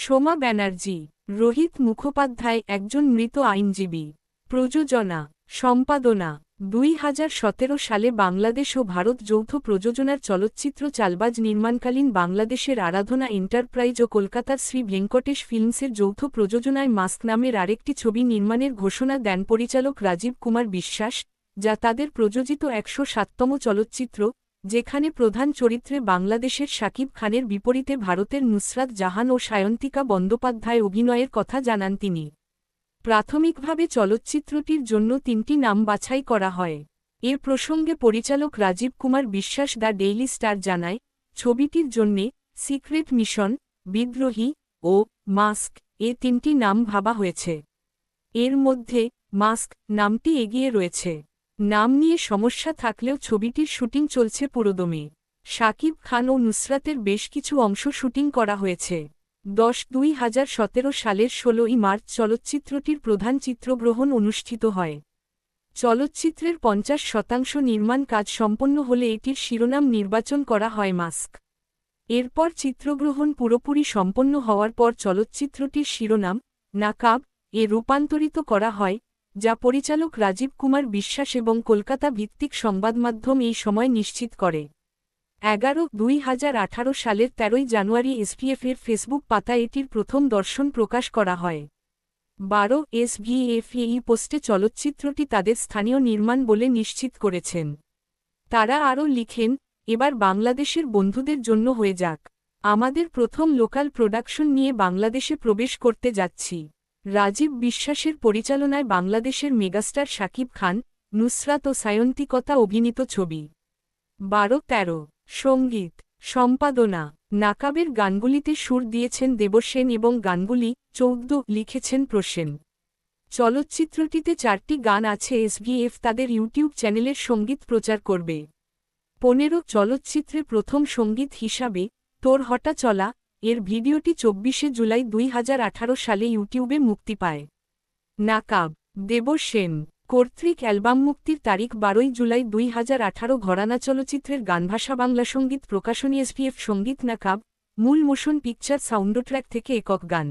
সোমা ব্যানার্জি, রোহিত মুখোপাধ্যায় একজন মৃত আইনজীবী। প্রযোজনা, সম্পাদনা। 2017 সালে বাংলাদেশ ও ভারত যৌথ প্রযোজনার চলচ্চিত্র চালবাজ নির্মাণকালীন বাংলাদেশের আরাধনা এন্টারপ্রাইজ ও কলকাতার শ্রী ভেঙ্কটেশ ফিল্মসের যৌথ প্রযোজনায় মাস্ক নামের আরেকটি ছবি নির্মাণের ঘোষণা দেন পরিচালক রাজীব কুমার বিশ্বাস, যা তাদের প্রযোজিত 107তম চলচ্চিত্র, যেখানে প্রধান চরিত্রে বাংলাদেশের শাকিব খানের বিপরীতে ভারতের নুসরাত জাহান ও সায়ন্তিকা বন্দ্যোপাধ্যায় অভিনয়ের কথা জানান তিনি। প্রাথমিকভাবে চলচ্চিত্রটির জন্য 3টি নাম বাছাই করা হয়। এর প্রসঙ্গে পরিচালক Rajib Kumar Biswas the daily star জানায়, ছবিটির জন্যে সিক্রেট মিশন, বিদ্রোহী ও মাস্ক এ 3টি নাম ভাবা হয়েছে। এর মধ্যে মাস্ক নামটি এগিয়ে রয়েছে। নাম নিয়ে সমস্যা থাকলেও ছবিটির শুটিং চলছে পুরোদমে। শাকিব খান ও নুসরাতের বেশ কিছু অংশ শুটিং করা হয়েছে। 2017 সালের 16ই মার্চ চলচ্চিত্রটির প্রধান চিত্রগ্রহণ অনুষ্ঠিত হয়। চলচ্চিত্রের 50% নির্মাণ কাজ সম্পন্ন হলে এটির শিরোনাম নির্বাচন করা হয় মাস্ক। এরপর চিত্রগ্রহণ পুরোপুরি সম্পন্ন হওয়ার পর চলচ্চিত্রটির শিরোনাম নাকাব এ রূপান্তরিত করা হয়, যা পরিচালক রাজীব কুমার বিশ্বাস এবং কলকাতা ভিত্তিক সংবাদমাধ্যম এই সময় নিশ্চিত করে। 11-2018 সালের 13 জানুয়ারি এসভিএফের ফেসবুক পাতায় এটির প্রথম দর্শন প্রকাশ করা হয়। 12 এসভিএফ এই পোস্টে চলচ্চিত্রটি তাদের স্থানীয় নির্মাণ বলে নিশ্চিত করেছেন। তারা আরও লিখেন, এবার বাংলাদেশের বন্ধুদের জন্য হয়ে যাক। আমাদের প্রথম লোকাল প্রোডাকশন নিয়ে বাংলাদেশে প্রবেশ করতে যাচ্ছি। রাজীব বিশ্বাসের পরিচালনায় বাংলাদেশের মেগাস্টার শাকিব খান, নুসরাত ও সায়ন্তিকতা অভিনীত ছবি। 12-13 সঙ্গীত, সম্পাদনা। নাকাবের গানগুলিতে সুর দিয়েছেন দেবসেন এবং গানগুলি 14 লিখেছেন প্রসেন। চলচ্চিত্রটিতে 4টি গান আছে। এসভিএফ তাদের ইউটিউব চ্যানেলের সঙ্গীত প্রচার করবে। 15 চলচ্চিত্রে প্রথম সঙ্গীত হিসাবে তোর হটা চলা এর ভিডিওটি 24 জুলাই 2018 সালে ইউটিউবে মুক্তি পায়। নাকাব, দেবসেন কর্তৃক অ্যালবাম মুক্তির তারিখ 12 জুলাই 2018। ঘরানা চলচ্চিত্রের গানভাষা বাংলা সঙ্গীত প্রকাশনী এসভিএফ সঙ্গীত নাকাব, মূল মোশন পিকচার সাউন্ডট্র্যাক থেকে একক গান।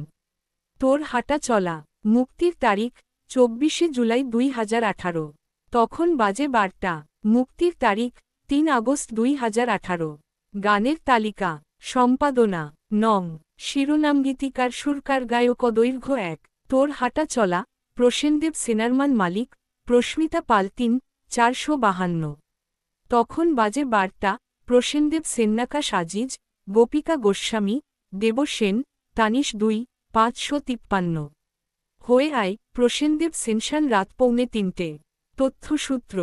তোর হাঁটা চলা মুক্তির তারিখ 24 জুলাই 2018। তখন বাজে 12টা মুক্তির তারিখ 3 আগস্ট 2018। গানের তালিকা, সম্পাদনা নং, শিরোনাম গীতিকার সুরকার গায়ক দৈর্ঘ্য 1। তোর হাঁটা চলা প্রসেনদেব সেনারমান মালিক, প্রস্মিতা পাল 3, 452। তখন বাজে 12টা প্রসেনদেব সেন্নাকাশ আজিজ, গোপিকা গোস্বামী, দেবসেন, তানিশ 2, 553। হয়ে আয় প্রসেনদেব সেনশান রাত 2:45। তথ্যসূত্র।